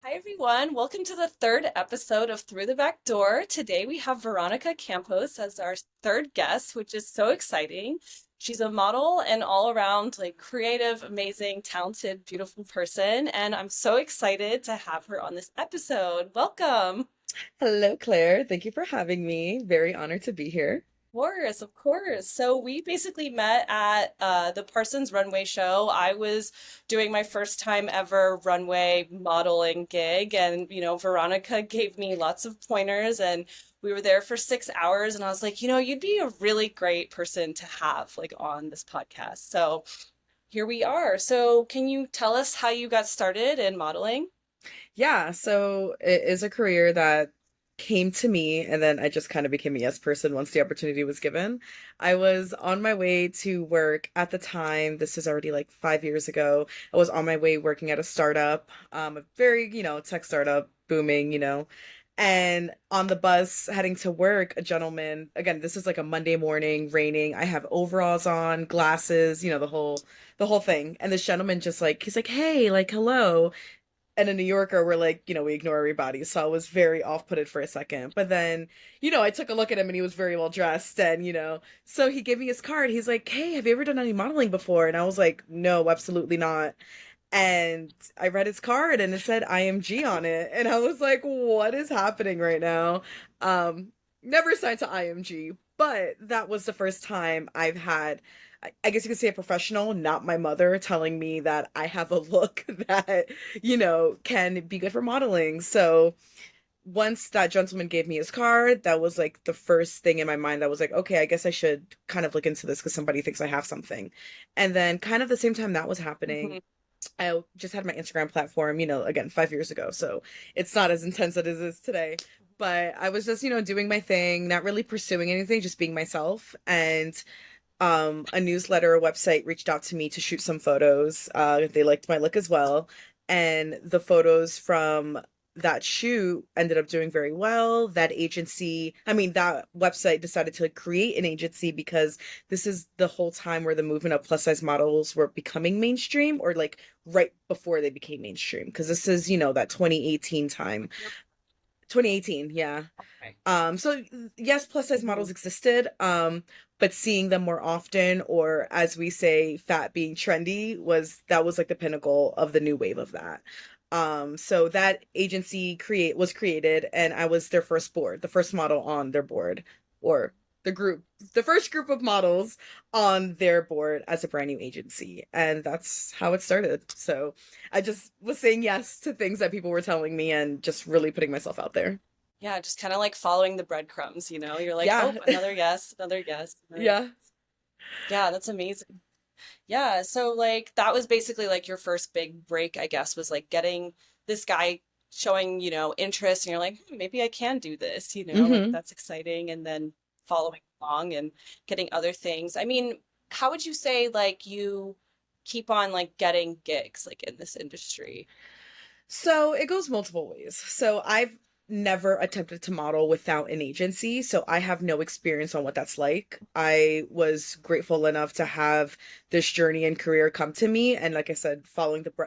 Hi, everyone. Welcome to the third episode of Through the Back Door. Today we have Veronica Campos as our third guest, which is so exciting. She's a model and all around like creative, amazing, talented, beautiful person. And I'm so excited to have her on this episode. Welcome. Hello, Claire. Thank you for having me. Very honored to be here. Course, of course. So we basically met at the Parsons Runway show. I was doing my first time ever runway modeling gig, and Veronica gave me lots of pointers, and we were there for 6 hours. And I was like, you'd be a really great person to have like on this podcast. So here we are. So can you tell us how you got started in modeling? Yeah, so it is a career that came to me, and then I just kind of became a yes person once the opportunity was given. I was on my way to work at the time. This is already like 5 years ago. I was on my way working at a startup, a very, tech startup, booming, And on the bus heading to work, a gentleman, again, this is like a Monday morning, raining. I have overalls on, glasses, the whole thing. And this gentleman just like he's like, "Hey, like hello." And a New Yorker, we're like, we ignore everybody. So I was very off-putted for a second. But then, I took a look at him and he was very well dressed. And, so he gave me his card. He's like, "Hey, have you ever done any modeling before?" And I was like, "No, absolutely not." And I read his card and it said IMG on it. And I was like, "What is happening right now?" Um, Never signed to IMG, but that was the first time I've had, I guess you could say, a professional, not my mother, telling me that I have a look that, can be good for modeling. So once that gentleman gave me his card, that was like the first thing in my mind that was like, okay, I guess I should kind of look into this because somebody thinks I have something. And then, kind of the same time that was happening, Mhm. I just had my Instagram platform, again, 5 years ago. So it's not as intense as it is today. But I was just, doing my thing, not really pursuing anything, just being myself. And a newsletter, a website reached out to me to shoot some photos. They liked my look as well. And the photos from that shoot ended up doing very well. That website decided to create an agency because this is the whole time where the movement of plus size models were becoming mainstream, or like right before they became mainstream. Because this is, that 2018 time. Yep. 2018, yeah. Okay. So yes, plus size Mhm. models existed, but seeing them more often, or as we say, fat being trendy, was like the pinnacle of the new wave of that. So that agency create was created, and I was their first board, the first model on their board, or the group, the first group of models on their board as a brand new agency, and that's how it started. So I just was saying yes to things that people were telling me, and just really putting myself out there. Yeah, just kind of like following the breadcrumbs, you know? You're like, Yeah. oh, another yes, another yes, another yes. Yeah. Yeah, that's amazing. Yeah, so like that was basically like your first big break, I guess, was like getting this guy showing, interest, and you're like, maybe I can do this, like Hmm. that's exciting, and then following along and getting other things. I mean, how would you say like you keep on like getting gigs like in this industry? So it goes multiple ways. So I've never attempted to model without an agency, so I have no experience on what that's like. I was grateful enough to have this journey and career come to me, and like I said,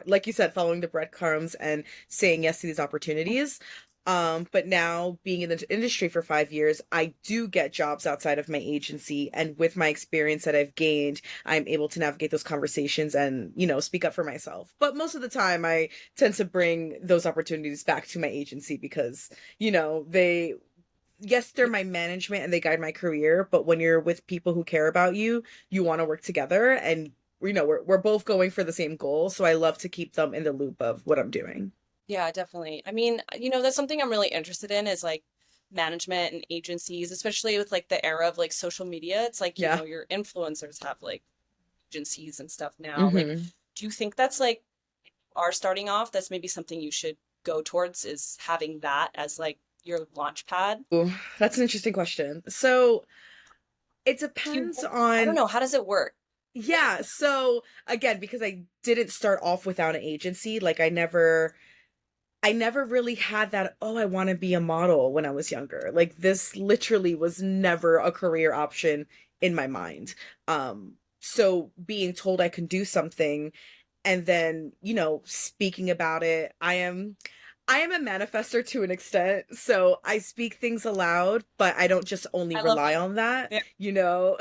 like you said, following the breadcrumbs and saying yes to these opportunities. But now being in the industry for 5 years, I do get jobs outside of my agency, and with my experience that I've gained, I'm able to navigate those conversations and, speak up for myself. But most of the time, I tend to bring those opportunities back to my agency because, yes, they're Yeah, my management and they guide my career, but when you're with people who care about you, you want to work together, and we're both going for the same goal, so I love to keep them in the loop of what I'm doing. yeah, definitely. I mean, that's something I'm really interested in is like management and agencies, especially with like the era of like social media. It's like, Yeah. your influencers have like agencies and stuff now. Like, Hmm. do you think that's like are starting off, that's maybe something you should go towards is having that as like your launch pad? Ooh, that's an interesting question. So it Do you, depends I don't on, know, how does it work? yeah. So again, because I didn't start off without an agency, like I never really had that, oh, I want to be a model when I was younger. Like this literally was never a career option in my mind. So being told I can do something and then, speaking about it, I am a manifester to an extent, so I speak things aloud, but I don't just only I love rely that. on that, Yeah. you know.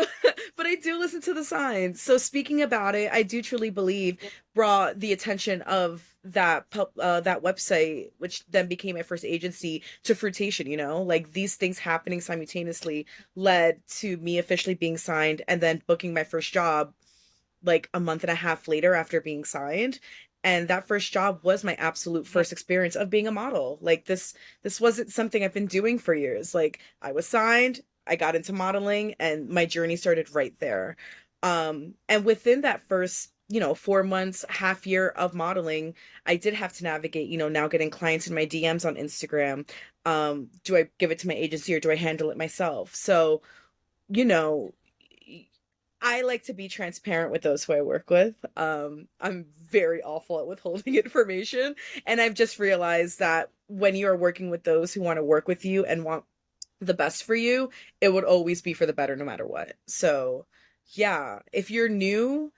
But I do listen to the signs. So speaking about it, I do truly believe Yeah. brought the attention of that website, which then became my first agency, to fruition. You know, like these things happening simultaneously led to me officially being signed and then booking my first job like a month and a half later after being signed. And that first job was my absolute Mhm. first experience of being a model. Like this wasn't something I've been doing for years. Like I was signed, I got into modeling, and my journey started right there. And within that first, 4 months, half year of modeling, I did have to navigate, now getting clients in my DMs on Instagram. Do I give it to my agency or do I handle it myself? So, you know, I like to be transparent with those who I work with. I'm very awful at withholding information, and I've just realized that when you are working with those who want to work with you and want the best for you, it would always be for the better no matter what. So, yeah, if you're new,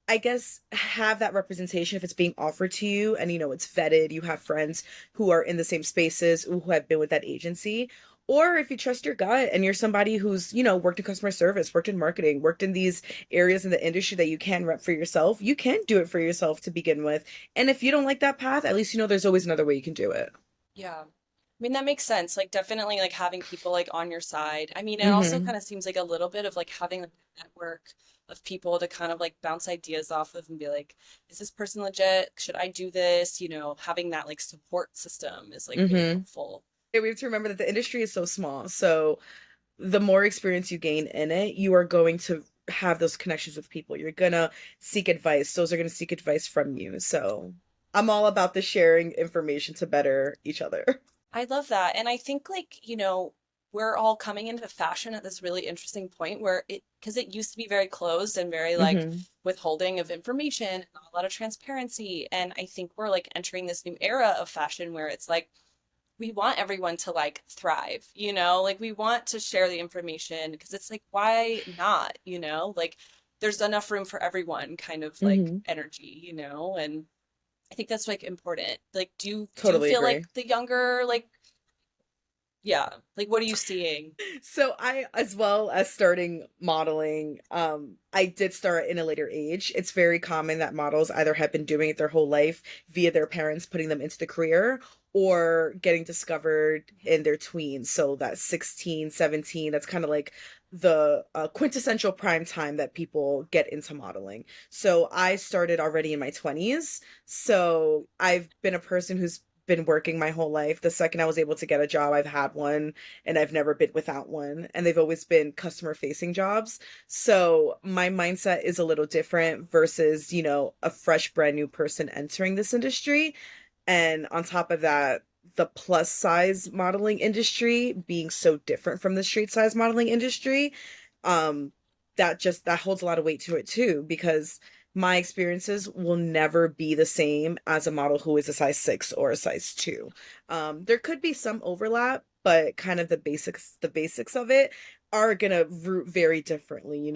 I guess have that representation if it's being offered to you and it's vetted, you have friends who are in the same spaces who have been with that agency. Or if you trust your gut and you're somebody who's, worked in customer service, worked in marketing, worked in these areas in the industry that you can rep for yourself, you can do it for yourself to begin with. And if you don't like that path, at least there's always another way you can do it. Yeah. I mean, that makes sense. Like, definitely, like, having people, like, on your side. I mean, it also Mm-hmm. kind of seems like a little bit of, like, having like, a network of people to kind of, like, bounce ideas off of and be like, is this person legit? Should I do this? Having that, like, support system is, like, really Mm-hmm. helpful. Yeah, we have to remember that the industry is so small. So the more experience you gain in it, you are going to have those connections with people. You're gonna seek advice. Those are gonna seek advice from you. So I'm all about the sharing information to better each other. I love that. And I think like, we're all coming into fashion at this really interesting point where because it used to be very closed and very like Hmm. withholding of information and not a lot of transparency. And I think we're like entering this new era of fashion where it's like, we want everyone to like thrive, like we want to share the information because it's like, why not, like there's enough room for everyone kind of like Hmm. energy, and I think that's like important. Like, do you Totally feel agree. like the younger, like, yeah, like what are you seeing? So I, as well as starting modeling, I did start in a later age. It's very common that models either have been doing it their whole life via their parents putting them into the career or getting discovered in their tweens. So that's 16, 17. That's kind of like the quintessential prime time that people get into modeling. So I started already in my 20s. So I've been a person who's been working my whole life. The second I was able to get a job, I've had one and I've never been without one. And they've always been customer facing jobs. So my mindset is a little different versus, a fresh, brand new person entering this industry. And on top of that, the plus size modeling industry being so different from the street size modeling industry, um, that holds a lot of weight to it too, because my experiences will never be the same as a model who is a size 6 or a size 2. There could be some overlap, but kind of the basics of it are gonna root very differently,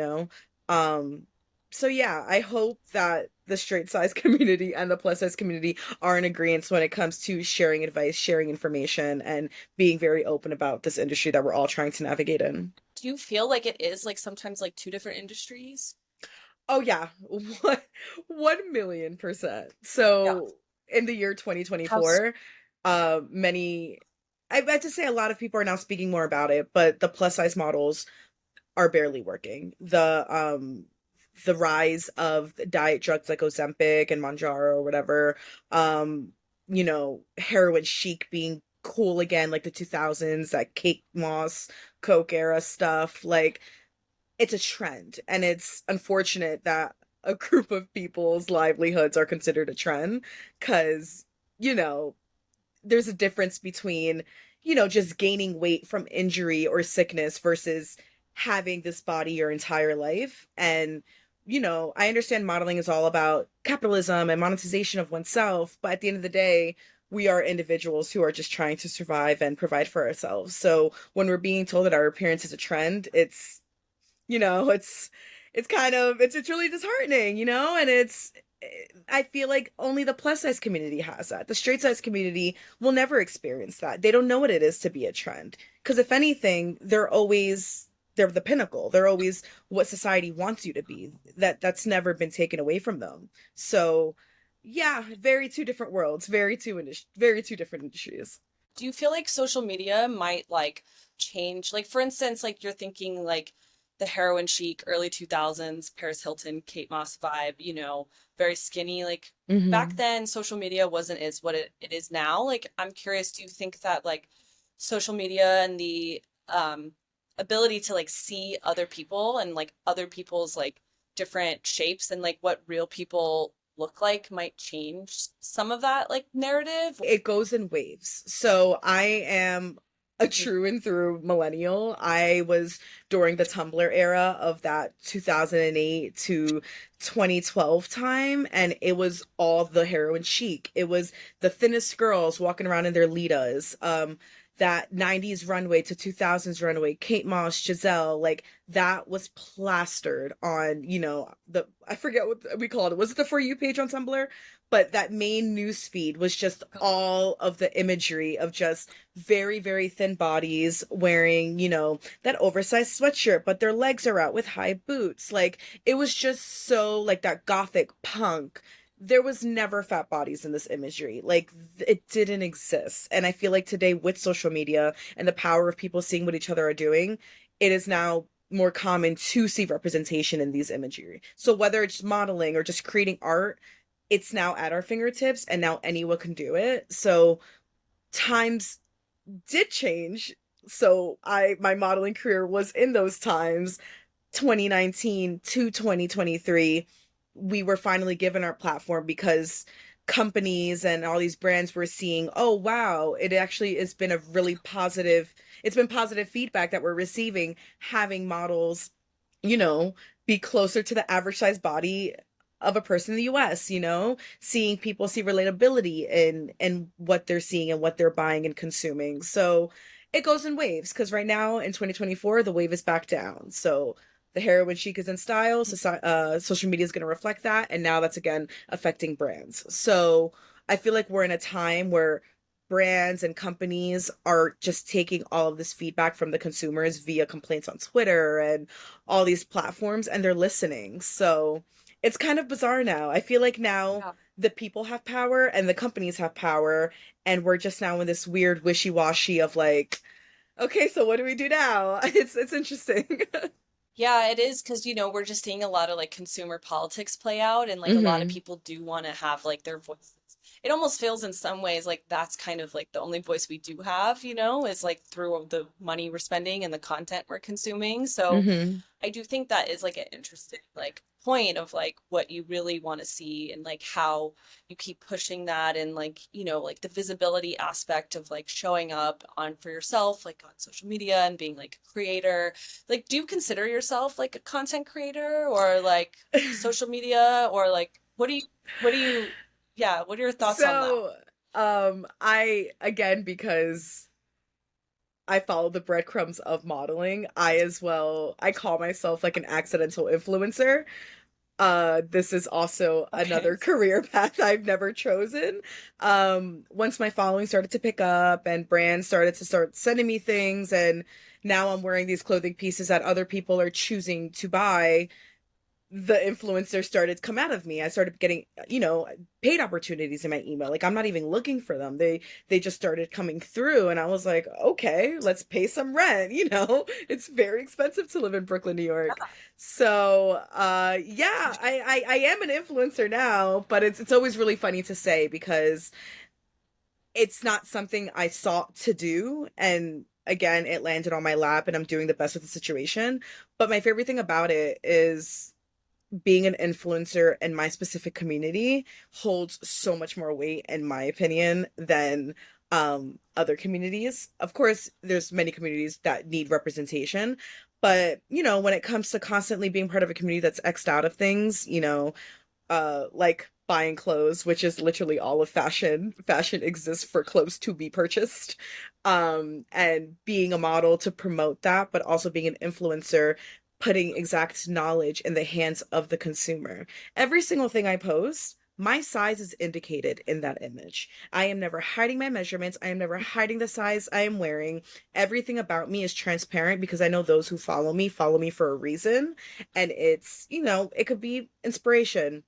Um, so yeah, I hope that the straight size community and the plus size community are in agreement when it comes to sharing advice, sharing information, and being very open about this industry that we're all trying to navigate in. Do you feel like it is like sometimes like two different industries? Oh yeah, 1,000,000%. Yeah. So in the year How's 2024, many I have to say a lot of people are now speaking more about it, but the plus size models are barely working. The rise of diet drugs like Ozempic and Mounjaro or whatever, heroin chic being cool again, like the 2000s, that Kate Moss, Coke era stuff, like it's a trend, and it's unfortunate that a group of people's livelihoods are considered a trend because, you know, there's a difference between, just gaining weight from injury or sickness versus having this body your entire life. And, I understand modeling is all about capitalism and monetization of oneself, but at the end of the day, we are individuals who are just trying to survive and provide for ourselves. So when we're being told that our appearance is a trend, it's kind of it's really disheartening, and I feel like only the plus size community has that. The straight size community will never experience that. They don't know what it is to be a trend. Because if anything, they're the pinnacle. They're always what society wants you to be. That's never been taken away from them. So, yeah, very two different worlds, very two different industries. Do you feel like social media might like change? Like for instance, like you're thinking like the heroin chic early 2000s Paris Hilton, Kate Moss vibe, very skinny. Like back Hmm. then social media wasn't as what it is now. Like I'm curious, do you think that like social media and the ability to like see other people and like other people's like different shapes and like what real people look like might change some of that like narrative? It goes in waves. So I am a Mhm. true and through millennial. I was during the Tumblr era of that 2008 to 2012 time, and it was all the heroin chic. It was the thinnest girls walking around in their Litas. That 90s runway to 2000s runway, Kate Moss, Giselle, like that was plastered on, the I forget what we called it. Was it the For You page on Tumblr? But that main news feed was just all of the imagery of just very, very thin bodies wearing, that oversized sweatshirt, but their legs are out with high boots. Like it was just so like that gothic punk. There was never fat bodies in this imagery. Like it didn't exist. And I feel like today with social media and the power of people seeing what each other are doing, it is now more common to see representation in these imagery. So whether it's modeling or just creating art, it's now at our fingertips and now anyone can do it. So times did change. So I my modeling career was in those times 2019 to 2023. We were finally given our platform because companies and all these brands were seeing, oh wow, it actually has been a really positive, it's been positive feedback that we're receiving having models, you know, be closer to the average size body of a person in the US, seeing people see relatability in what they're seeing and what they're buying and consuming. So it goes in waves because right now in 2024 the wave is back down. So the heroin chic is in style. Social media is going to reflect that, and now that's again affecting brands. So I feel like we're in a time where brands and companies are just taking all of this feedback from the consumers via complaints on Twitter and all these platforms, and they're listening. So it's kind of bizarre now. I feel like now Yeah. the people have power and the companies have power, and we're just now in this weird wishy-washy of like, okay, so what do we do now? It's interesting. Yeah, it is because, we're just seeing a lot of like consumer politics play out, and like a lot of Hmm. people do want to have like their voices. It almost feels in some ways like that's kind of like the only voice we do have, is like through the money we're spending and the content we're consuming. So Hmm. I do think that is like an interesting like point of like what you really want to see and like how you keep pushing that and like like the visibility aspect of like showing up on for yourself like on social media and being like a creator. Like do you consider yourself like a content creator or like social media or like what do you yeah, what are your thoughts on that? So, I again because I follow the breadcrumbs of modeling, I call myself like an accidental influencer. This is also Okay. another career path I've never chosen. Once my following started to pick up and brands started to start sending me things, and now I'm wearing these clothing pieces that other people are choosing to buy, the influencers started to come out of me. I started getting, paid opportunities in my email. Like I'm not even looking for them. They just started coming through and I was like, okay, let's pay some rent, It's very expensive to live in Brooklyn, New York. So, yeah, I am an influencer now, but it's always really funny to say because it's not something I sought to do, and again, it landed on my lap and I'm doing the best with the situation. But my favorite thing about it is being an influencer in my specific community holds so much more weight in my opinion than other communities. Of course, there's many communities that need representation, but when it comes to constantly being part of a community that's xed out of things, like buying clothes, which is literally all of fashion. Fashion exists for clothes to be purchased. And being a model to promote that, but also being an influencer. putting exact knowledge in the hands of the consumer. Every single thing I post, my size is indicated in that image. I am never hiding my measurements. I am never hiding the size I am wearing. Everything about me is transparent because I know those who follow me for a reason. And it's, it could be inspiration,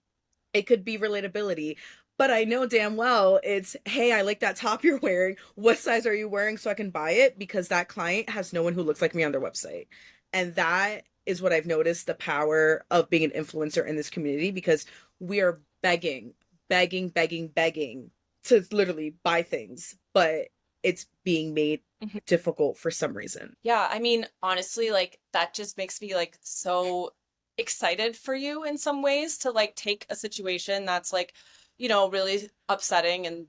it could be relatability, but I know damn well it's, hey, I like that top you're wearing. What size are you wearing so I can buy it? Because that client has no one who looks like me on their website. And that is what I've noticed, the power of being an influencer in this community, because we are begging to literally buy things, but it's being made Mhm. difficult for some reason. Yeah, I mean, honestly, like that just makes me like so excited for you in some ways to like take a situation that's like, really upsetting and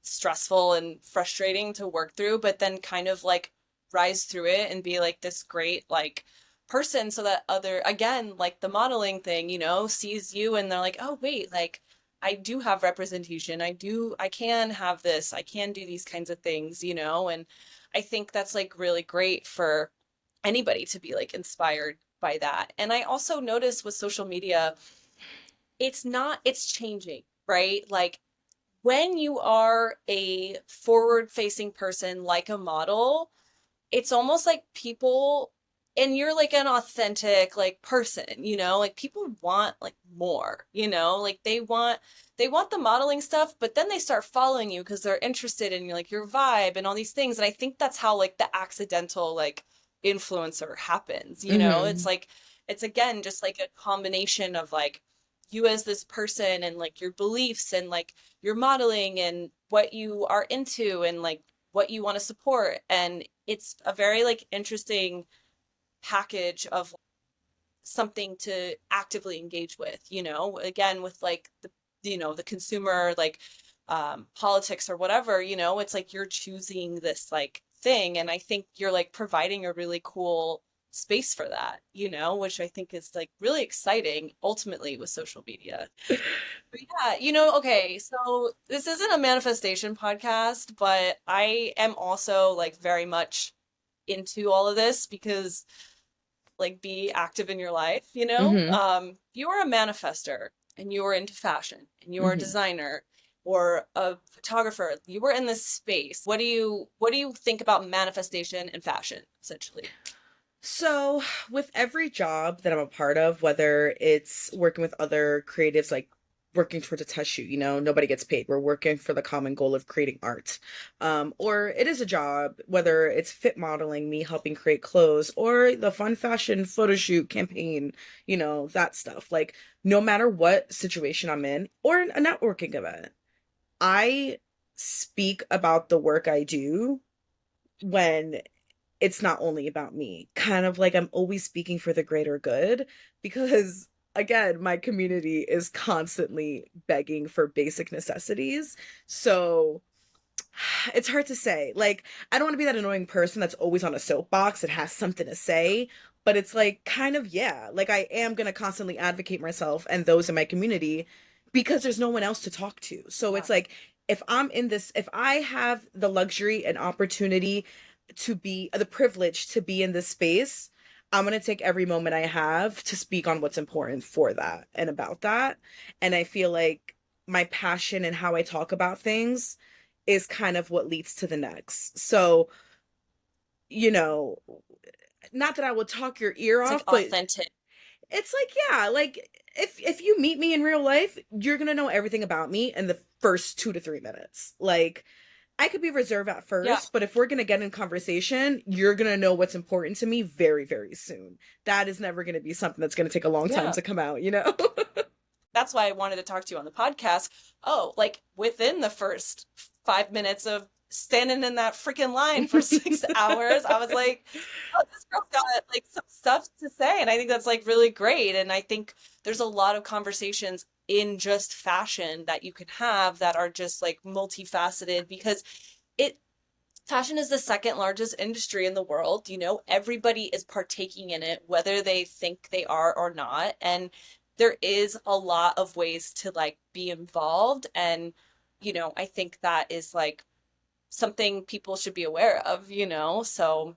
stressful and frustrating to work through, but then kind of like rise through it and be like this great like person so that other, again, like the modeling thing, sees you and they're like, "Oh, wait, like I do have representation. I can have this. I can do these kinds of things, and I think that's like really great for anybody to be like inspired by that. And I also notice with social media, it's changing, right? Like when you are a forward facing person like a model, it's almost like people, and you're like an authentic like person, like people want like more, like they want the modeling stuff, but then they start following you because they're interested in like your vibe and all these things. And I think that's how like the accidental like influencer happens, it's Mm-hmm. like it's again just like a combination of like you as this person and like your beliefs and like your modeling and what you are into and like what you want to support. And it's a very like interesting package of something to actively engage with, again with like the consumer like politics or whatever, it's like you're choosing this like thing. And I think you're like providing a really cool space for that, which I think is like really exciting ultimately with social media. But yeah, okay, so this isn't a manifestation podcast, but I am also like very much into all of this because like be active in your life, Mm-hmm. you are a manifester and you are into fashion and you are a Mm-hmm. designer or a photographer. You were in this space. What do you think about manifestation and fashion, essentially? So, with every job that I'm a part of, whether it's working with other creatives, like working towards a test shoot, nobody gets paid. We're working for the common goal of creating art. Or it is a job, whether it's fit modeling, me helping create clothes, or the fun fashion photo shoot campaign, that stuff. Like, no matter what situation I'm in, or a networking event, I speak about the work I do when it's not only about me. Kind of like I'm always speaking for the greater good, because again, my community is constantly begging for basic necessities. So it's hard to say. Like, I don't want to be that annoying person that's always on a soapbox that has something to say, but it's like kind of, yeah, like I am going to constantly advocate myself and those in my community because there's no one else to talk to. So Yeah. it's like if I have the luxury and opportunity to be the privilege to be in this space, I'm going to take every moment I have to speak on what's important for that and about that. And I feel like my passion and how I talk about things is kind of what leads to the next. So, you know, not that I would talk your ear It's like off, but authentic. it's like, yeah, like if you meet me in real life, you're gonna know everything about me in the first 2 to 3 minutes. Like, I could be reserved at Yeah. first, but if we're gonna get in conversation, you're gonna know what's important to me very, very soon. That is never gonna be something that's gonna take a long time Yeah. to come out? That's why I wanted to talk to you on the podcast. Oh, like within the first 5 minutes of standing in that freaking line for 6 hours, I was like, oh, this girl's got like some stuff to say. And I think that's like really great. And I think there's a lot of conversations in just fashion that you can have that are just like multifaceted because it fashion is the second largest industry in the world. Everybody is partaking in it, whether they think they are or not. And there is a lot of ways to like be involved. And, I think that is like something people should be aware of. So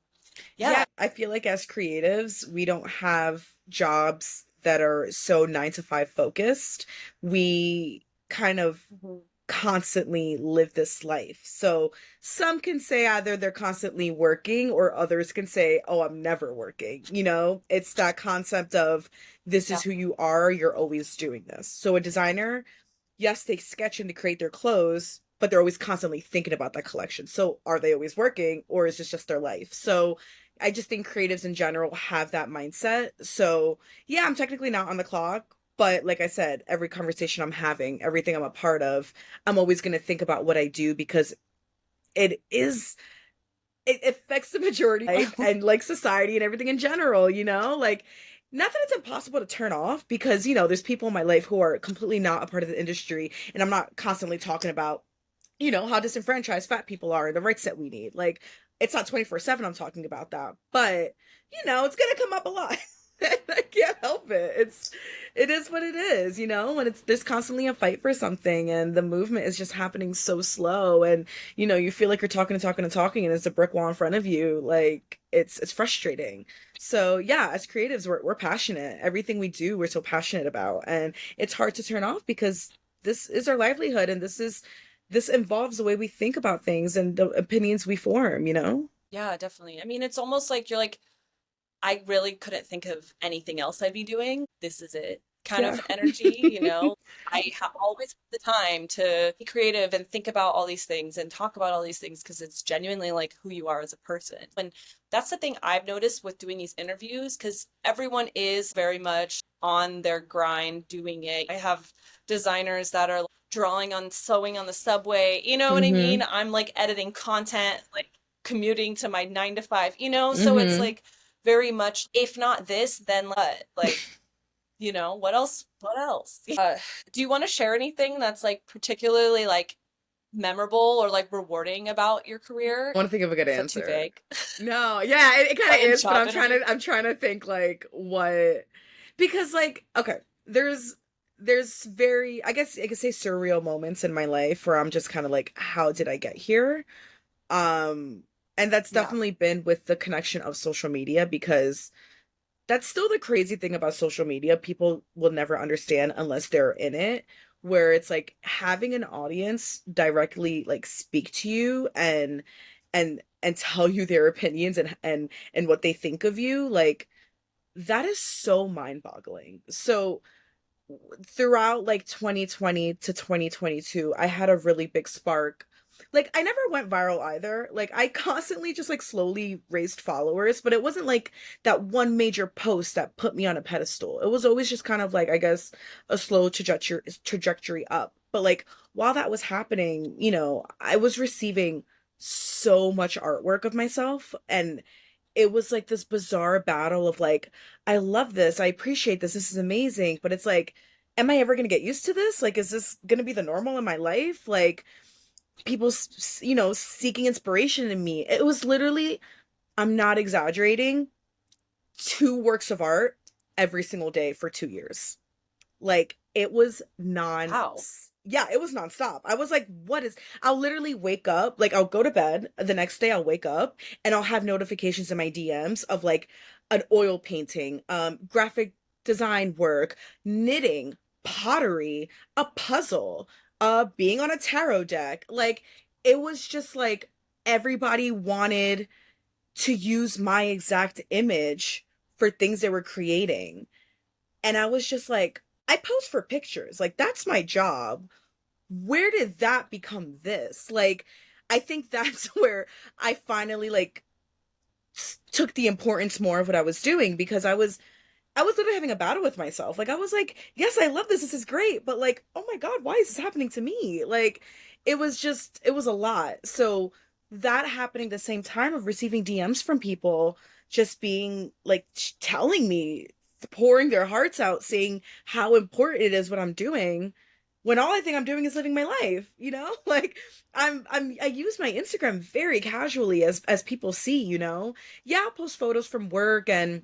Yeah. Yeah, I feel like as creatives, we don't have jobs that are so 9 to 5 focused. We kind of Mhm. constantly live this life. So some can say either they're constantly working or others can say, oh, I'm never working. It's that concept of this Yeah. is who you are, you're always doing this. So a designer, yes, they sketch and to create their clothes, but they're always constantly thinking about that collection. So are they always working or is this just their life? So I just think creatives in general have that mindset. So yeah, I'm technically not on the clock, but like I said, every conversation I'm having, everything I'm a part of, I'm always going to think about what I do because it is it affects the majority of life and like society and everything in general. Like not that it's impossible to turn off because there's people in my life who are completely not a part of the industry and I'm not constantly talking about how disenfranchised fat people are and the rights that we need. Like, it's not 24/7 I'm talking about that, but it's gonna come up a lot. I can't help it. It is what it is, when it's there's constantly a fight for something and the movement is just happening so slow and you feel like you're talking and talking and talking and there's a brick wall in front of you. Like it's frustrating. So yeah, as creatives, we're passionate. Everything we do, we're so passionate about. And it's hard to turn off because this is our livelihood and this involves the way we think about things and the opinions we form. Yeah, definitely. I mean, it's almost like you're like, I really couldn't think of anything else I'd be doing. This is it kind Yeah. of energy. I always have the time to be creative and think about all these things and talk about all these things because it's genuinely like who you are as a person. And that's the thing I've noticed with doing these interviews because everyone is very much on their grind doing it. I have designers that are drawing on sewing on the subway. You know what I mean? Mm-hmm. I'm like editing content, like commuting to my 9 to 5, so it's Mm-hmm. like very much if not this then what, like, what else, what else? Do you want to share anything that's like particularly like memorable or like rewarding about your career? I want to think of a good Is that too answer. vague? No, yeah, it kind of Like a is, but job I'm trying interview? to I'm trying to think like what because like okay, there's very I guess I could say surreal moments in my life where I'm just kind of like how did I get here? Um and that's Yeah. definitely been with the connection of social media because that's still the crazy thing about social media. People will never understand unless they're in it, where it's like having an audience directly like speak to you and tell you their opinions and what they think of you, like that is so mind-boggling. So throughout like 2020 to 2022, I had a really big spark. Like I never went viral either. Like I constantly just like slowly raised followers, but it wasn't like that one major post that put me on a pedestal. It was always just kind of like I guess a slow trajectory up. But like while that was happening, I was receiving so much artwork of myself and it was like this bizarre battle of like I love this, I appreciate this is amazing, but it's like am I ever going to get used to this? Like is this going to be the normal in my life? Like people seeking inspiration in me. It was literally, I'm not exaggerating, two works of art every single day for 2 years. Like it was non Wow. yeah, it was nonstop. I was like, what is I'll literally wake up, like I'll go to bed, the next day I'll wake up and I'll have notifications in my DMs of like an oil painting, graphic design work, knitting, pottery, a puzzle, being on a tarot deck. Like it was just like everybody wanted to use my exact image for things they were creating. And I was just like, I pose for pictures. Like, that's my job. Where did that become this? Like, I think that's where I finally like took the importance more of what I was doing because I was literally having a battle with myself. Like I was like, yes, I love this. This is great. But like, oh my God, why is this happening to me? Like it was a lot. So that happening the same time of receiving DMs from people just being like telling me, pouring their hearts out, saying how important it is what I'm doing when all I think I'm doing is living my life. Like I use my Instagram very casually as people see. Yeah, I'll post photos from work and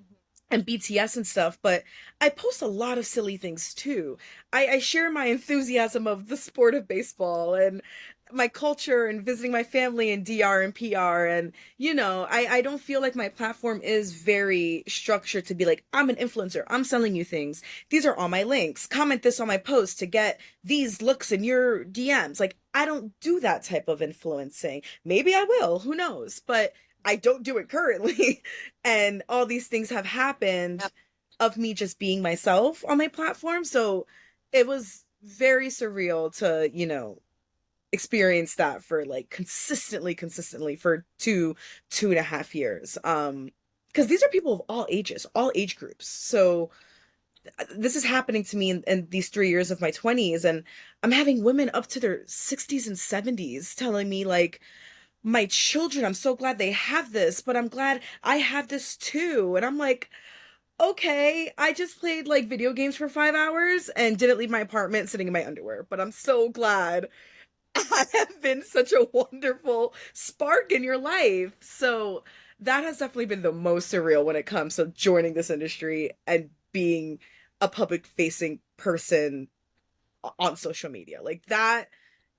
BTS and stuff, but I post a lot of silly things too. I share my enthusiasm of the sport of baseball and my culture and visiting my family in DR and PR. And, I don't feel like my platform is very structured to be like, I'm an influencer. I'm selling you things. These are all my links. Comment this on my post to get these looks in your DMs. Like, I don't do that type of influencing. Maybe I will, who knows? But I don't do it currently. And all these things have happened Yep. of me just being myself on my platform. So it was very surreal to, experienced that for like consistently for 2.5 years. Because these are people of all ages, all age groups. So this is happening to me in these 3 years of my 20s, and I'm having women up to their 60s and 70s telling me like, my children, I'm so glad they have this, but I'm glad I have this too. And I'm like, okay, I just played like video games for 5 hours and didn't leave my apartment sitting in my underwear, but I'm so glad I have been such a wonderful spark in your life. So that has definitely been the most surreal when it comes to joining this industry and being a public facing person on social media. Like that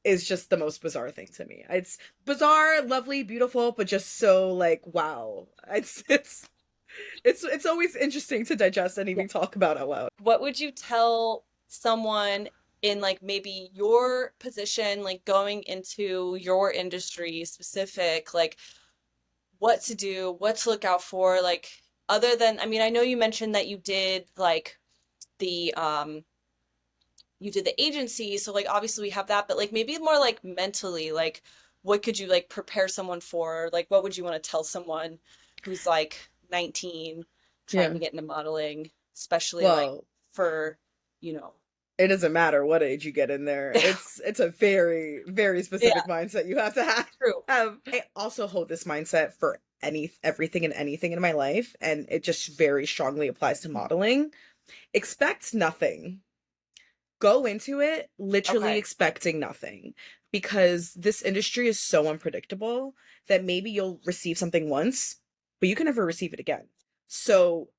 is just the most bizarre thing to me. It's bizarre, lovely, beautiful, but just so like wow. It's always interesting to digest and Yeah. even talk about out loud. What would you tell someone in like maybe your position, like going into your industry specific, like what to do, what to look out for, like other than, I mean, I know you mentioned that the you did the agency, so like obviously we have that, but like maybe more like mentally, like what could you like prepare someone for? Like what would you want to tell someone who's like 19 trying Yeah. to get into modeling, especially like Well, for, you know, it doesn't matter what age you get in there. It's a very, very yeah, specific mindset you have to have. true. I also hold this mindset for everything and anything in my life, and it just very strongly applies to modeling. Expect nothing. Go into it literally Okay. expecting nothing, because this industry is so unpredictable that maybe you'll receive something once, but you can never receive it again. So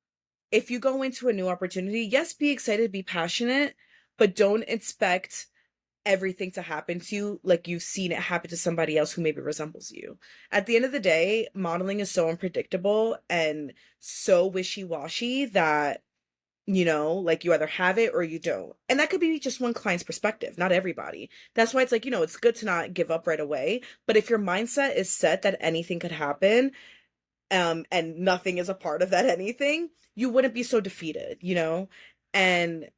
if you go into a new opportunity, yes, be excited, be passionate, but don't expect everything to happen to you like you've seen it happen to somebody else who maybe resembles you. At the end of the day, modeling is so unpredictable and so wishy-washy that, like you either have it or you don't. And that could be just one client's perspective, not everybody. That's why it's like, it's good to not give up right away. But if your mindset is set that anything could happen, and nothing is a part of that anything, you wouldn't be so defeated. And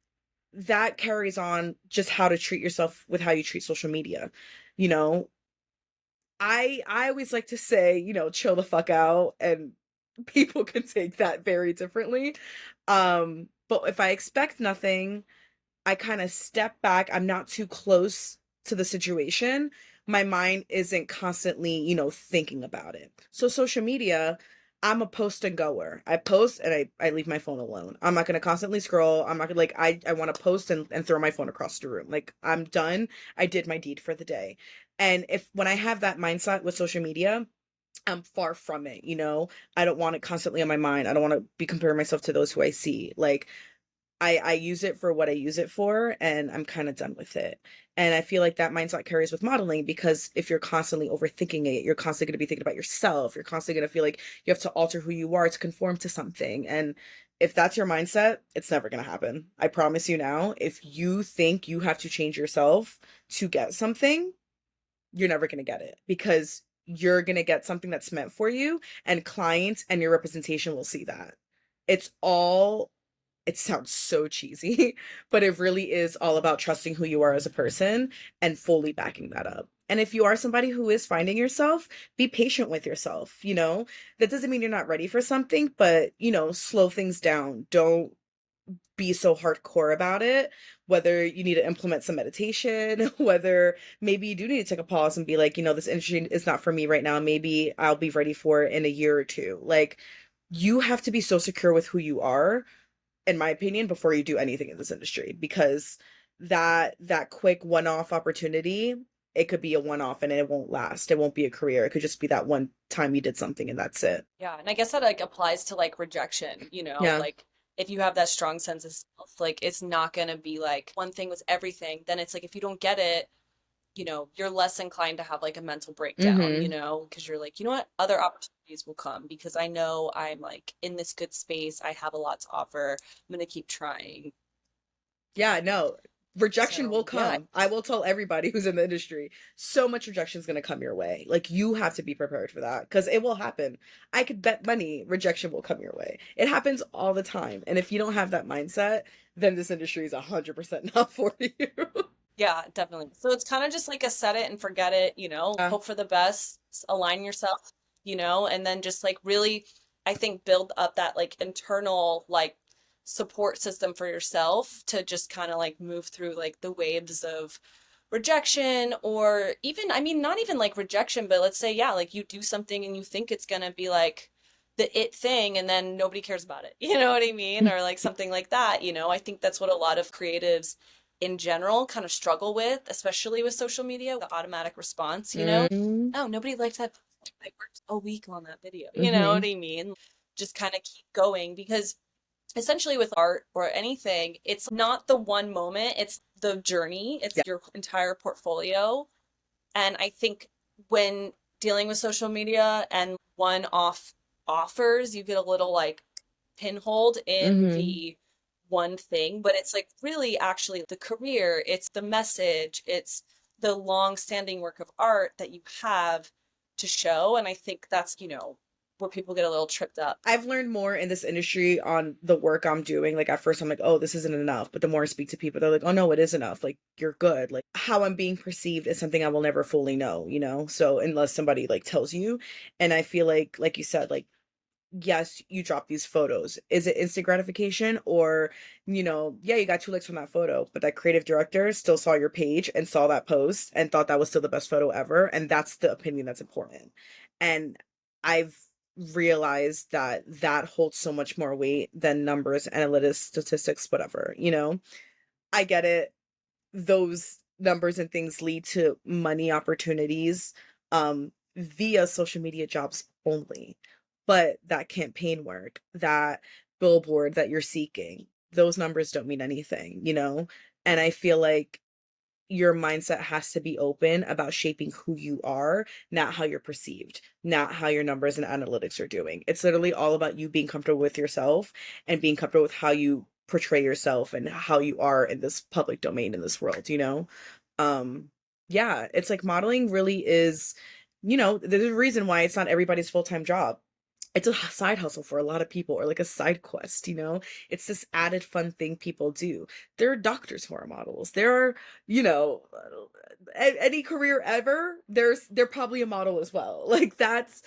that carries on just how to treat yourself with how you treat social media. You know, I always like to say, chill the fuck out, and people can take that very differently. But if I expect nothing, I kind of step back. I'm not too close to the situation. My mind isn't constantly, thinking about it. So social media, I'm a post and goer. I post and I leave my phone alone. I'm not gonna constantly scroll. I'm not gonna like I want to post and throw my phone across the room. Like I'm done. I did my deed for the day. And if when I have that mindset with social media, I'm far from it. I don't want it constantly on my mind. I don't want to be comparing myself to those who I see. Like I use it for what I use it for, and I'm kind of done with it. And I feel like that mindset carries with modeling, because if you're constantly overthinking it, you're constantly going to be thinking about yourself. You're constantly going to feel like you have to alter who you are to conform to something. And if that's your mindset, it's never going to happen. I promise you now, if you think you have to change yourself to get something, you're never going to get it, because you're going to get something that's meant for you, and clients and your representation will see that. It's all it sounds so cheesy, but it really is all about trusting who you are as a person and fully backing that up. And if you are somebody who is finding yourself, be patient with yourself. That doesn't mean you're not ready for something, but, slow things down. Don't be so hardcore about it. Whether you need to implement some meditation, whether maybe you do need to take a pause and be like, this industry is not for me right now. Maybe I'll be ready for it in a year or two. Like, you have to be so secure with who you are, in my opinion, before you do anything in this industry, because that quick one-off opportunity, it could be a one-off and it won't last. It won't be a career. It could just be that one time you did something and that's it. Yeah, and I guess that like applies to like rejection, Yeah. like if you have that strong sense of self, like it's not gonna be like one thing with everything. Then it's like if you don't get it, you're less inclined to have like a mental breakdown, Mm-hmm. because you're like, you know what, other opportunities will come because I know I'm like in this good space. I have a lot to offer. I'm gonna keep trying. Yeah, no. Rejection will So yeah, come. I will tell everybody who's in the industry, so much rejection is going to come your way. Like, you have to be prepared for that because it will happen. I could bet money rejection will come your way. It happens all the time. And if you don't have that mindset, then this industry is 100% not for you. yeah, definitely. So it's kind of just like a set it and forget it, Uh, hope for the best, align yourself, and then just like really, I think, build up that like internal like support system for yourself to just kind of like move through like the waves of rejection, or even, I mean, not even like rejection, but let's say, yeah, like you do something and you think it's gonna be like the it thing and then nobody cares about it. You know what I mean? Or like something like that, I think that's what a lot of creatives in general kind of struggle with, especially with social media, the automatic response, mm, oh, nobody liked that. I worked a week on that video. You know hmm. what I mean? Just kind of keep going because essentially with art or anything, it's not the one moment, it's the journey, it's Yeah. your entire portfolio. And I think when dealing with social media and one-off offers, you get a little like pinholed in Hmm. the one thing, but it's like really actually the career, it's the message, it's the long-standing work of art that you have to show. And I think that's, where people get a little tripped up. I've learned more in this industry on the work I'm doing. Like, at first I'm like, oh, this isn't enough. But the more I speak to people, they're like, oh no, it is enough. Like, you're good. Like, how I'm being perceived is something I will never fully know, you know? So unless somebody like tells you. And I feel like you said, like, yes, you drop these photos. Is it instant gratification? Or, yeah, you got 2 likes from that photo, but that creative director still saw your page and saw that post and thought that was still the best photo ever. And that's the opinion that's important. And I've realized that that holds so much more weight than numbers, analytics, statistics, whatever, I get it. Those numbers and things lead to money opportunities via social media jobs only. But that campaign work, that billboard that you're seeking, those numbers don't mean anything, And I feel like your mindset has to be open about shaping who you are, not how you're perceived, not how your numbers and analytics are doing. It's literally all about you being comfortable with yourself and being comfortable with how you portray yourself and how you are in this public domain in this world. Um yeah, it's like modeling really is, there's a reason why it's not everybody's full-time job. It's a side hustle for a lot of people, or like a side quest. It's this added fun thing people do. There are doctors who are models. There are, you know any career ever, they're probably a model as well. Like, that's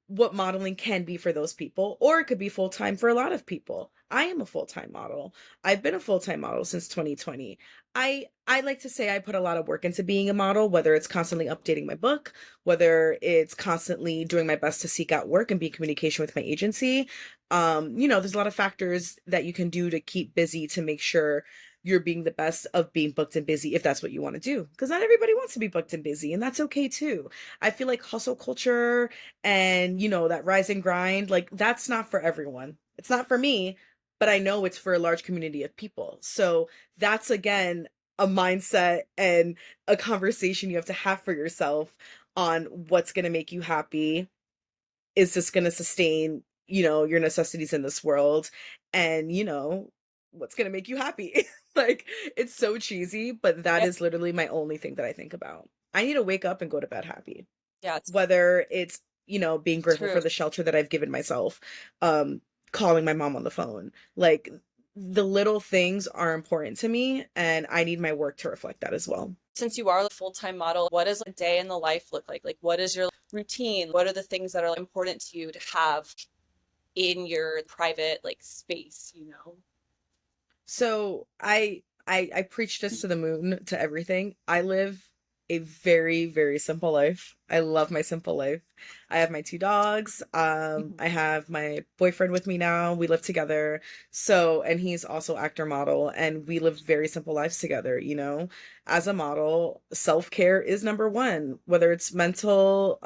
what modeling can be for those people, or it could be full-time for a lot of people. I am a full-time model. I've been a full-time model since 2020. I like to say I put a lot of work into being a model, whether it's constantly updating my book, whether it's constantly doing my best to seek out work and be in communication with my agency. There's a lot of factors that you can do to keep busy to make sure you're being the best of being booked and busy, if that's what you want to do, because not everybody wants to be booked and busy, and that's okay too. I feel like hustle culture and, that rise and grind, like, that's not for everyone. It's not for me, but I know it's for a large community of people. So that's, again, a mindset and a conversation you have to have for yourself on what's going to make you happy. Is this going to sustain, your necessities in this world? And, what's going to make you happy? Like, it's so cheesy, but that Yeah, is literally my only thing that I think about. I need to wake up and go to bed happy, yeah, it's whether it's, being grateful true. for the shelter that I've given myself, um, calling my mom on the phone. Like, the little things are important to me, and I need my work to reflect that as well. Since you are a full-time model, what does a day in the life look like? Like, what is your routine? What are the things that are important to you to have in your private like space, So I preach this to the moon, to everything. I live a very, very simple life. I love my simple life. I have my 2 dogs. Mhm. I have my boyfriend with me now. We live together. So, and he's also actor model, and we live very simple lives together. As a model, self-care is number one, whether it's mental,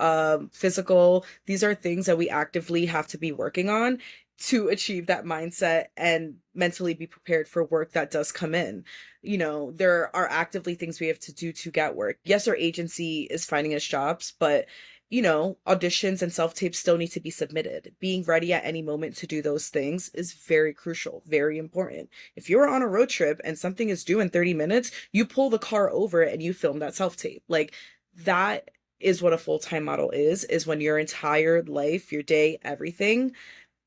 physical. These are things that we actively have to be working on to achieve that mindset and mentally be prepared for work that does come in. You know, there are actively things we have to do to get work. Yes, our agency is finding us jobs, but auditions and self tapes still need to be submitted. Being ready at any moment to do those things is very crucial, very important. If you're on a road trip and something is due in 30 minutes, you pull the car over and you film that self tape. Like that is what a full time model is when your entire life, your day, everything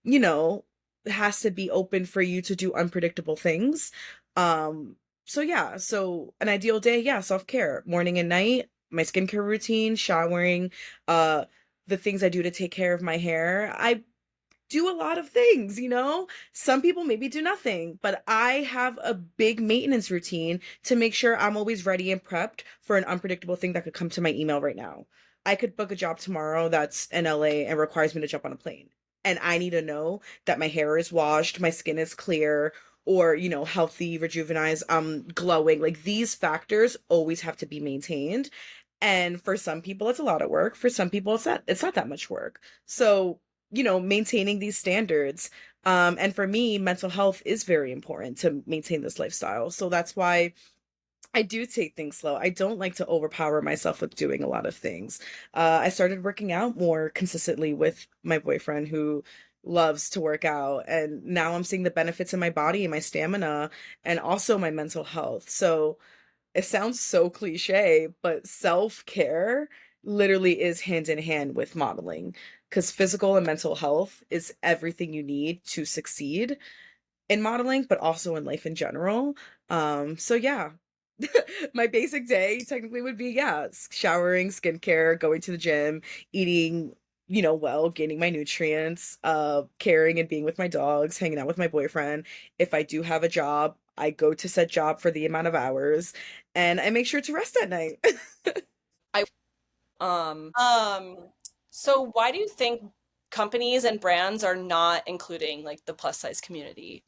you know, has to be open for you to do unpredictable things. So yeah, so an ideal day, yeah, self-care, morning and night, my skincare routine, showering, uh, the things I do to take care of my hair. I do a lot of things, you know? Some people maybe do nothing, but I have a big maintenance routine to make sure I'm always ready and prepped for an unpredictable thing that could come to my email right now. I could book a job tomorrow that's in LA and requires me to jump on a plane. And I need to know that my hair is washed, my skin is clear, or, healthy, rejuvenized, glowing. Like these factors always have to be maintained. And for some people, it's a lot of work. For some people, it's not that much work. So maintaining these standards. And for me, mental health is very important to maintain this lifestyle. So that's why I do take things slow. I don't like to overpower myself with doing a lot of things. I started working out more consistently with my boyfriend who loves to work out. And now I'm seeing the benefits in my body and my stamina and also my mental health. So it sounds so cliche, but self-care literally is hand in hand with modeling because physical and mental health is everything you need to succeed in modeling, but also in life in general. So yeah. My basic day technically would be yeah, showering, skincare, going to the gym, eating, well, gaining my nutrients, caring and being with my dogs, hanging out with my boyfriend. If I do have a job, I go to said job for the amount of hours and I make sure to rest at night. I so why do you think companies and brands are not including like the plus size community?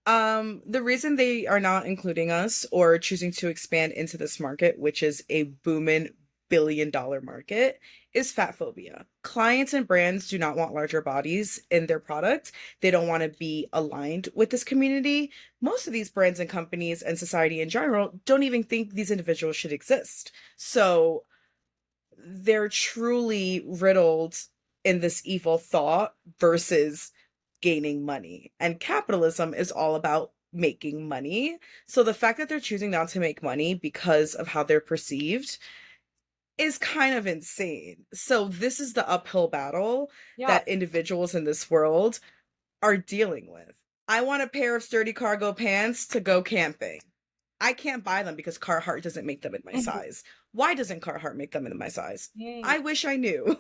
The reason they are not including us or choosing to expand into this market, which is a booming billion-dollar market, is fat phobia. Clients and brands do not want larger bodies in their product. They don't want to be aligned with this community. Most of these brands and companies and society in general don't even think these individuals should exist. So they're truly riddled in this evil thought versus gaining money. And capitalism is all about making money. So the fact that they're choosing not to make money because of how they're perceived is kind of insane. So this is the uphill battle Yeah. that individuals in this world are dealing with. I want a pair of sturdy cargo pants to go camping. I can't buy them because Carhartt doesn't make them in my Mhm. size. Why doesn't Carhartt make them in my size? Mm, I wish I knew.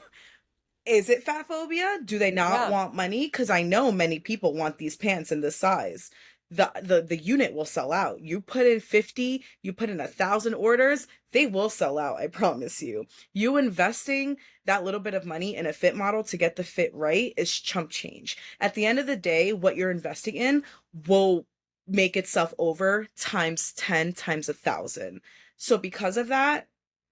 Is it fat phobia? Do they not yeah. want money? Because I know many people want these pants in this size. The unit will sell out. You put in 50, you put in 1,000 orders, they will sell out, I promise you. You investing that little bit of money in a fit model to get the fit right is chump change. At the end of the day, what you're investing in will make itself over times 10 times 1,000. So because of that,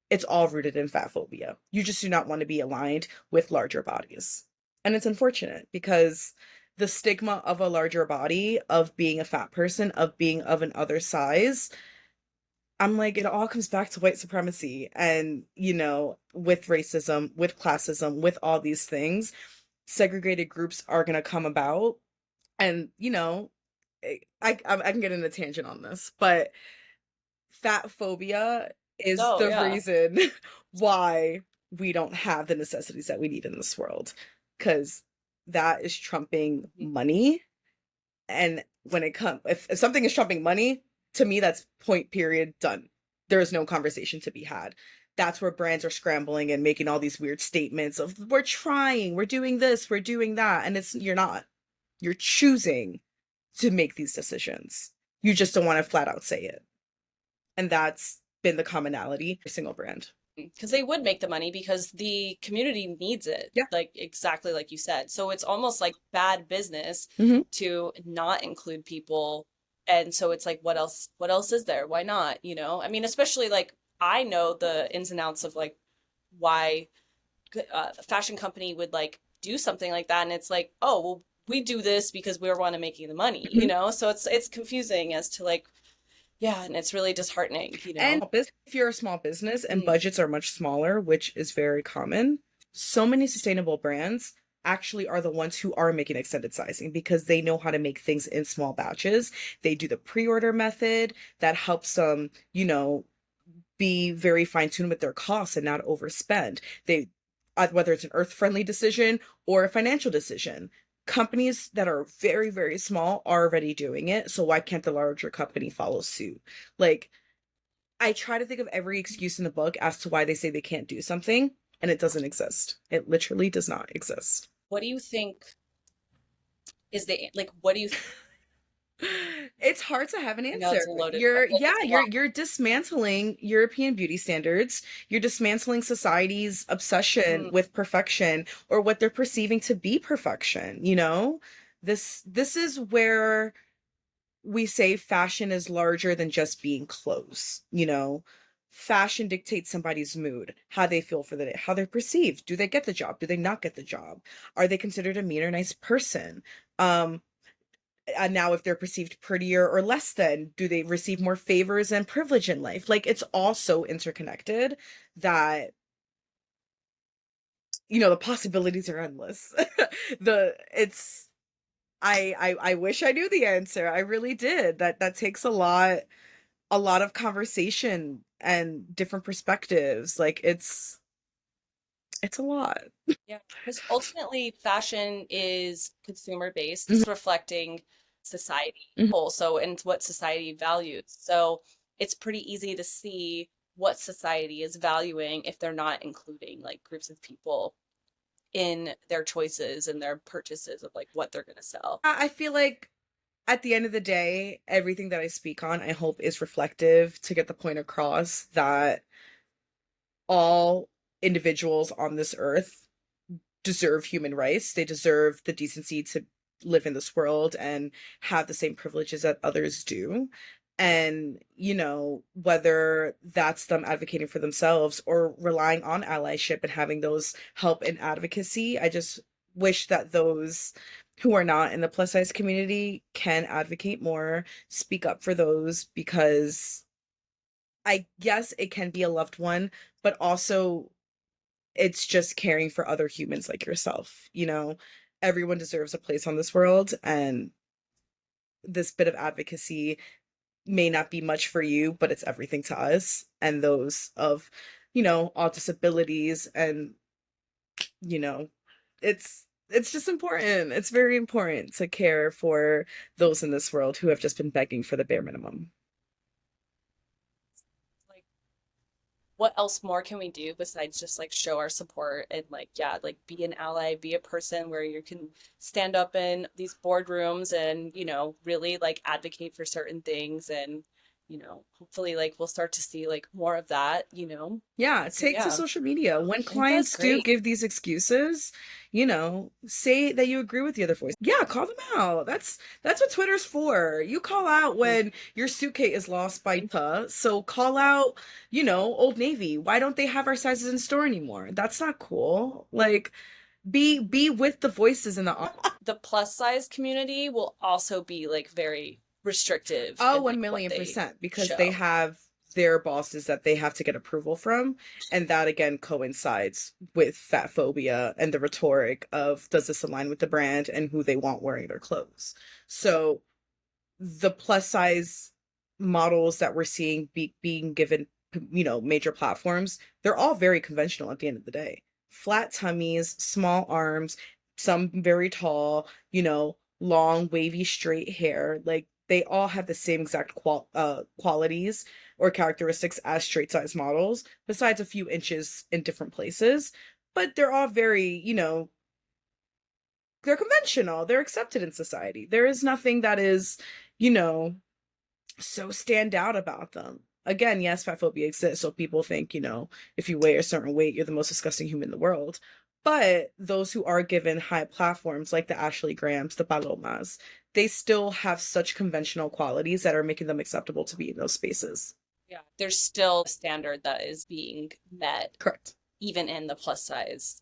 it's all rooted in fat phobia. You just do not want to be aligned with larger bodies. And it's unfortunate because the stigma of a larger body, of being a fat person, of being of an other size, I'm like, it all comes back to white supremacy and, with racism, with classism, with all these things, segregated groups are going to come about. And, I can get in a tangent on this, but fat phobia is Oh, the yeah. reason why we don't have the necessities that we need in this world. Because that is trumping Mhm. money. And when it comes, if something is trumping money, to me, that's point period done. There is no conversation to be had. That's where brands are scrambling and making all these weird statements of we're trying, we're doing this, we're doing that. And you're not. You're choosing to make these decisions. You just don't want to flat out say it. And that's been the commonality for single brand. Because they would make the money because the community needs it, Yeah. like exactly like you said. So it's almost like bad business Hmm. to not include people. And so it's like, what else is there? Why not? I mean, especially like I know the ins and outs of like why a fashion company would like do something like that. And it's like, oh, well, we do this because we want to making the money, Mhm. so it's confusing as to like, yeah, and it's really disheartening, And if you're a small business and Mm, budgets are much smaller, which is very common, so many sustainable brands actually are the ones who are making extended sizing because they know how to make things in small batches. They do the pre-order method that helps them, be very fine-tuned with their costs and not overspend. They whether it's an earth-friendly decision or a financial decision. Companies that are very, very small are already doing it, so why can't the larger company follow suit? Like, I try to think of every excuse in the book as to why they say they can't do something, and it doesn't exist. It literally does not exist. what do you think is the like what do you It's hard to have an I know it's answer. a loaded You're like yeah, it's a you're lot. you're dismantling European beauty standards. You're dismantling society's obsession Mm, with perfection or what they're perceiving to be perfection. This is where we say fashion is larger than just being clothes. Fashion dictates somebody's mood, how they feel for the day, how they're perceived. Do they get the job? Do they not get the job? Are they considered a mean or nice person? Um, and now if they're perceived prettier or less than, do they receive more favors and privilege in life? Like it's all so interconnected that the possibilities are endless. the it's I wish I knew the answer. I really did. That takes a lot of conversation and different perspectives. Like it's a lot. yeah, because ultimately fashion is consumer based. Mhm, It's reflecting society mhm. also and what society values. So it's pretty easy to see what society is valuing if they're not including like groups of people in their choices and their purchases of like what they're going to sell. I feel like at the end of the day, everything that I speak on, I hope is reflective to get the point across that all individuals on this earth deserve human rights. They deserve the decency to live in this world and have the same privileges that others do. And, whether that's them advocating for themselves or relying on allyship and having those help and advocacy, I just wish that those who are not in the plus size community can advocate more, speak up for those because I guess it can be a loved one, but also it's just caring for other humans like yourself. Everyone deserves a place on this world, and this bit of advocacy may not be much for you, but it's everything to us and those of, all disabilities and, you know, it's just important. It's very important to care for those in this world who have just been begging for the bare minimum. Like what else more can we do besides just like show our support and like yeah like be an ally, be a person where you can stand up in these boardrooms and really like advocate for certain things and hopefully like we'll start to see like more of that. Yeah, So take to yeah, social media. When I think that's clients do great. give these excuses, say that you agree with the other voice. Yeah, call them out. That's what Twitter's for. You call out Mm. when your suitcase is lost by so call out, Old Navy. Why don't they have our sizes in store anymore? That's not cool. Like be with the voices in the The plus size community will also be like very restrictive Oh, in one like what million they percent, because they show. have their bosses that they have to get approval from. And that again coincides with fat phobia and the rhetoric of does this align with the brand and who they want wearing their clothes. So the plus size models that we're seeing being given, major platforms, they're all very conventional at the end of the day. Flat tummies, small arms, some very tall, long, wavy, straight hair. Like they all have the same exact qualities or characteristics as straight size models, besides a few inches in different places. But they're all very, they're conventional. They're accepted in society. There is nothing that is, you know, so stand out about them. Again, yes, fat phobia exists, so people think, if you weigh a certain weight, you're the most disgusting human in the world. But those who are given high platforms like the Ashley Grahams, the Palomas, they still have such conventional qualities that are making them acceptable to be in those spaces. Yeah, there's still a standard that is being met Correct. even in the plus size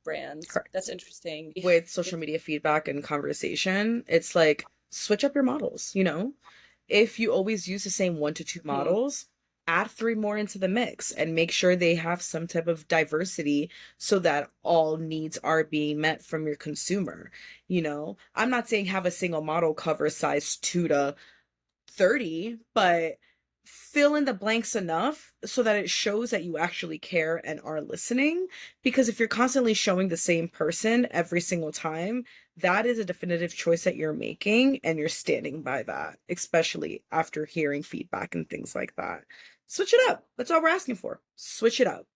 brands. That's Correct. interesting. With social media feedback and conversation, it's like switch up your models, you know? If you always use the same 1 to 2 Mhm. models, add 3 more into the mix and make sure they have some type of diversity so that all needs are being met from your consumer. You know, I'm not saying have a single model cover size 2 to 30, but fill in the blanks enough so that it shows that you actually care and are listening. Because if you're constantly showing the same person every single time, that is a definitive choice that you're making and you're standing by that, especially after hearing feedback and things like that. Switch it up. That's all we're asking for. Switch it up.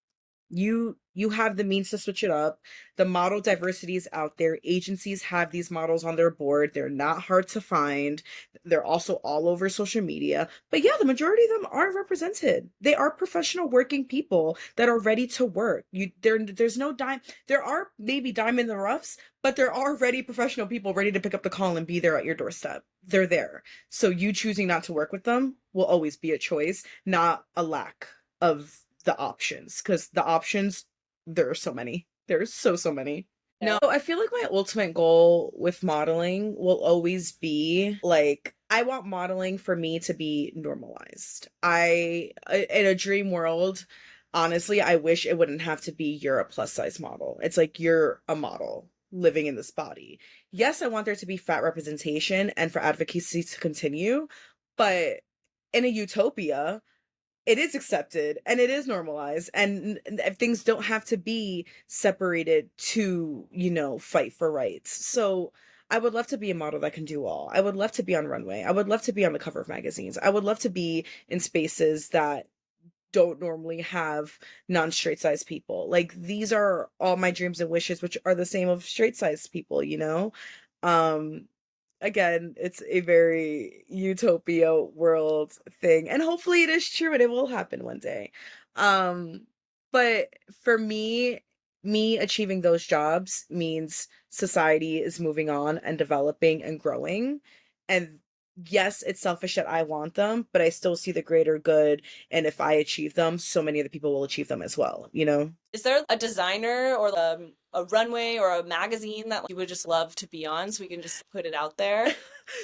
You have the means to switch it up. The model diversity is out there. Agencies have these models on their board. They're not hard to find. They're also all over social media. But yeah, the majority of them are represented. They are professional working people that are ready to work. There's no dime. There are maybe dime in the roughs, but there are already professional people ready to pick up the call and be there at your doorstep. They're there. So you choosing not to work with them will always be a choice, not a lack of the options, because the options, there are so many. There's so many. No, Yeah. I feel like my ultimate goal with modeling will always be like I want modeling for me to be normalized. In a dream world, honestly, I wish it wouldn't have to be you're a plus size model. It's like you're a model living in this body. Yes, I want there to be fat representation and for advocacy to continue, but in a utopia, it is accepted and it is normalized and things don't have to be separated to, you know, fight for rights. So I would love to be a model that can do all. I would love to be on runway. I would love to be on the cover of magazines. I would love to be in spaces that don't normally have non-straight size people. Like these are all my dreams and wishes, which are the same of straight size people, you know? Um, again, it's a very utopia world thing, and hopefully it is true and it will happen one day. Um, but for me achieving those jobs means society is moving on and developing and growing. And yes, it's selfish that I want them, but I still see the greater good. And if I achieve them, so many other people will achieve them as well, you know? Is there a designer or a runway or a magazine that you would just love to be on so we can just put it out there?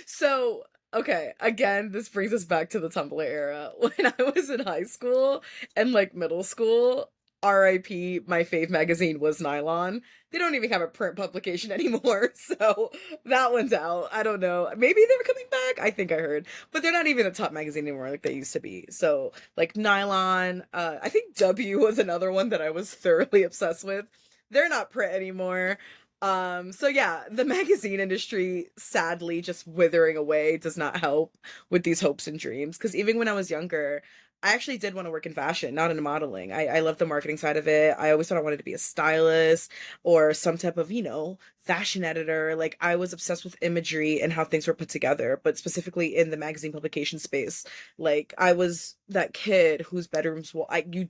So, okay, again, this brings us back to the Tumblr era. When I was in high school and like middle school, RIP, my fave magazine was Nylon. They don't even have a print publication anymore, so that one's out. I don't know. Maybe they're coming back. I think I heard, but they're not even a top magazine anymore like they used to be. So, like Nylon, I think W was another one that I was thoroughly obsessed with. They're not print anymore. So yeah, the magazine industry sadly just withering away does not help with these hopes and dreams. Because even when I was younger, I actually did want to work in fashion, not in modeling. I love the marketing side of it. I always thought I wanted to be a stylist or some type of, you know, fashion editor. Like I was obsessed with imagery and how things were put together, but specifically in the magazine publication space. Like I was that kid whose bedrooms well, you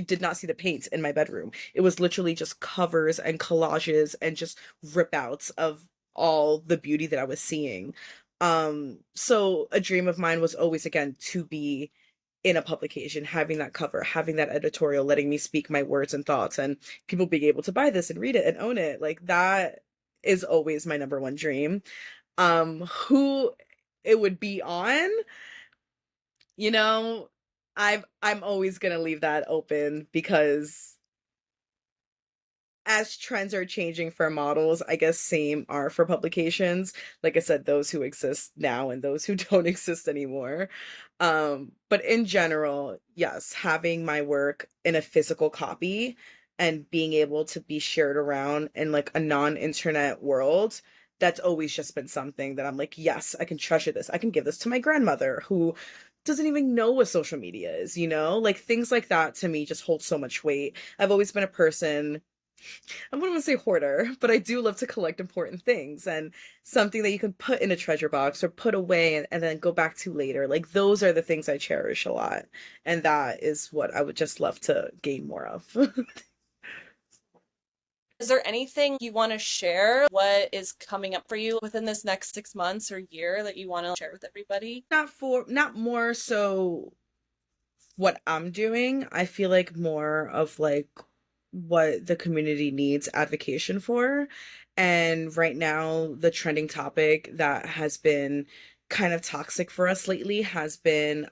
did not see the paint in my bedroom. It was literally just covers and collages and just rip outs of all the beauty that I was seeing. So a dream of mine was always again to be in a publication, having that cover, having that editorial, letting me speak my words and thoughts, and people being able to buy this and read it and own it. Like that is always my number one dream. Who it would be on, you know, I'm always gonna leave that open because as trends are changing for models, I guess same are for publications. Like I said, those who exist now and those who don't exist anymore. But in general, yes, having my work in a physical copy and being able to be shared around in like a non-internet world, that's always just been something that I'm like, yes, I can treasure this. I can give this to my grandmother who doesn't even know what social media is, you know? Like things like that to me just hold so much weight. I've always been a person, I wouldn't want to say hoarder, but I do love to collect important things and something that you can put in a treasure box or put away and then go back to later. Like those are the things I cherish a lot. And that is what I would just love to gain more of. Is there anything you want to share? What is coming up for you within this next 6 months or year that you want to share with everybody? Not more so what I'm doing. I feel like more of like what the community needs advocation for. And right now, the trending topic that has been kind of toxic for us lately has been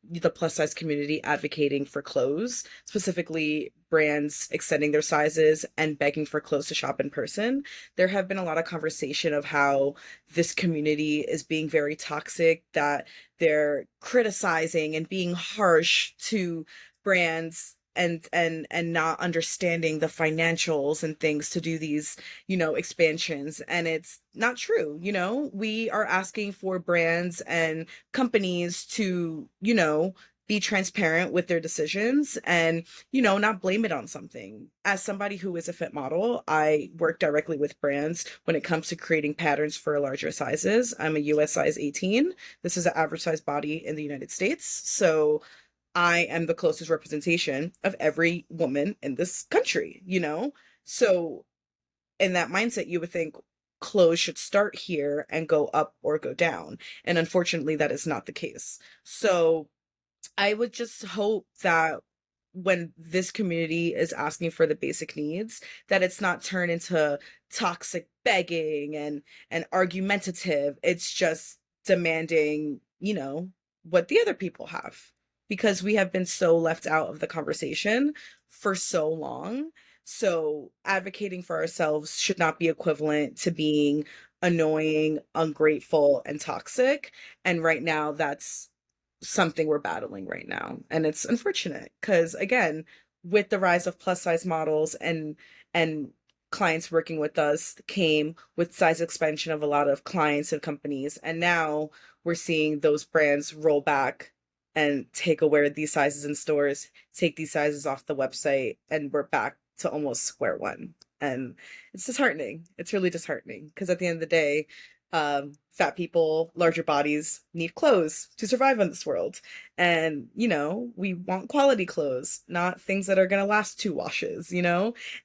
the plus size community advocating for clothes, specifically brands extending their sizes and begging for clothes to shop in person. There have been a lot of conversation of how this community is being very toxic, that they're criticizing and being harsh to brands and not understanding the financials and things to do these, expansions. And it's not true. We are asking for brands and companies to, be transparent with their decisions and, not blame it on something. As somebody who is a fit model, I work directly with brands when it comes to creating patterns for larger sizes. I'm a US size 18. This is an average size body in the United States. So I am the closest representation of every woman in this country, So in that mindset, you would think clothes should start here and go up or go down. And unfortunately, that is not the case. So I would just hope that when this community is asking for the basic needs, that it's not turned into toxic begging and argumentative. It's just demanding, what the other people have. Because we have been so left out of the conversation for so long. So advocating for ourselves should not be equivalent to being annoying, ungrateful, and toxic. And right now, that's something we're battling right now. And it's unfortunate because, again, with the rise of plus size models and clients working with us came with size expansion of a lot of clients and companies. And now we're seeing those brands roll back and take away these sizes in stores, take these sizes off the website, and we're back to almost square one. And it's disheartening. It's really disheartening because at the end of the day, fat people, larger bodies need clothes to survive in this world. And, we want quality clothes, not things that are going to last 2 washes,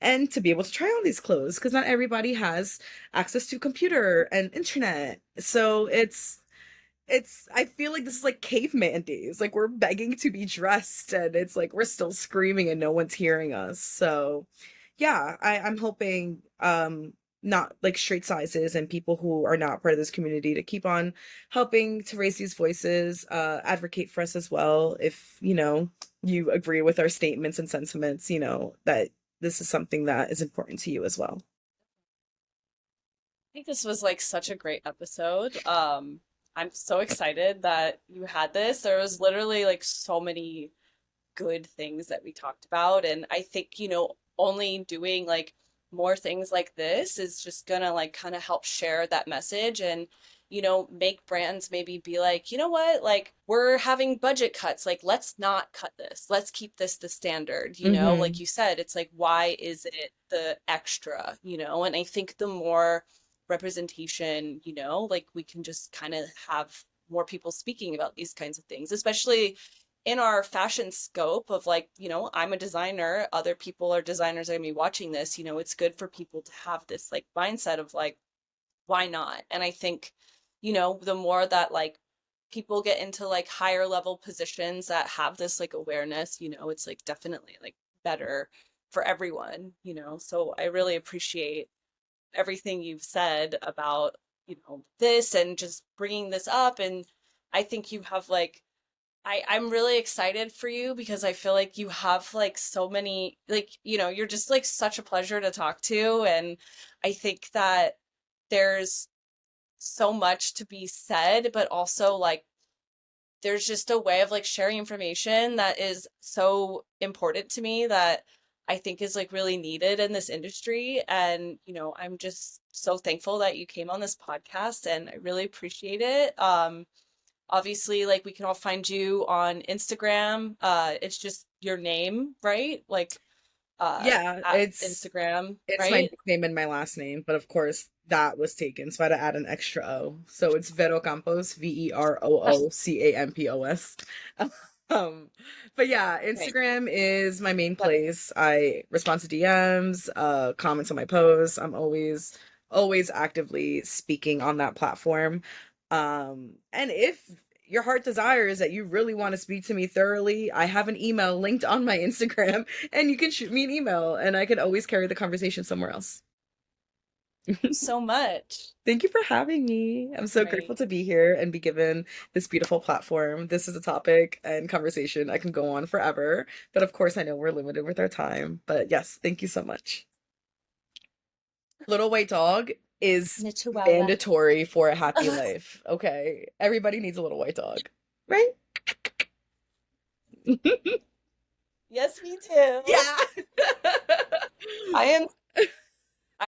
and to be able to try on these clothes because not everybody has access to computer and internet. So I feel like this is like caveman days. Like we're begging to be dressed and it's like we're still screaming and no one's hearing us. So yeah, I'm hoping not like straight sizes and people who are not part of this community to keep on helping to raise these voices, advocate for us as well. If, you agree with our statements and sentiments, that this is something that is important to you as well. I think this was like such a great episode. I'm so excited that you had this. There was literally like so many good things that we talked about. And I think, only doing like more things like this is just gonna like kind of help share that message and, make brands maybe be like, you know what, like we're having budget cuts. Like, let's not cut this. Let's keep this the standard, like Hmm. you said, it's like, why is it the extra, And I think the more representation, like we can just kind of have more people speaking about these kinds of things, especially in our fashion scope of like, I'm a designer, other people are designers are gonna be watching this, it's good for people to have this like mindset of like, why not? And I think, the more that like people get into like higher level positions that have this like awareness, it's like definitely like better for everyone, So I really appreciate everything you've said about, this and just bringing this up. And I think you have like I'm really excited for you because I feel like you have like so many like you're just like such a pleasure to talk to, and I think that there's so much to be said, but also like there's just a way of like sharing information that is so important to me that I think is like really needed in this industry. And I'm just so thankful that you came on this podcast and I really appreciate it. Obviously, like we can all find you on Instagram. It's just your name, right? Like Yeah, at Instagram, it's my right? nickname and my last name, but of course that was taken, so I had to add an extra O. So it's Vero Campos, VeroCampos. Um, but yeah, Right. Instagram is my main Yep. place. I respond to DMs, comments on my posts. I'm always actively speaking on that platform. And if your heart desires that you really want to speak to me thoroughly, I have an email linked on my Instagram, and you can shoot me an email, and I can always carry the conversation somewhere else. So much. Thank you for having me. I'm so grateful Right. to be here and be given this beautiful platform. This is a topic and conversation I can go on forever, but of course, I know we're limited with our time. But yes, thank you so much. Little white dog is The Chihuahua. mandatory for a happy life. Okay. Everybody needs a little white dog, right? Yes, me too. Yeah. I am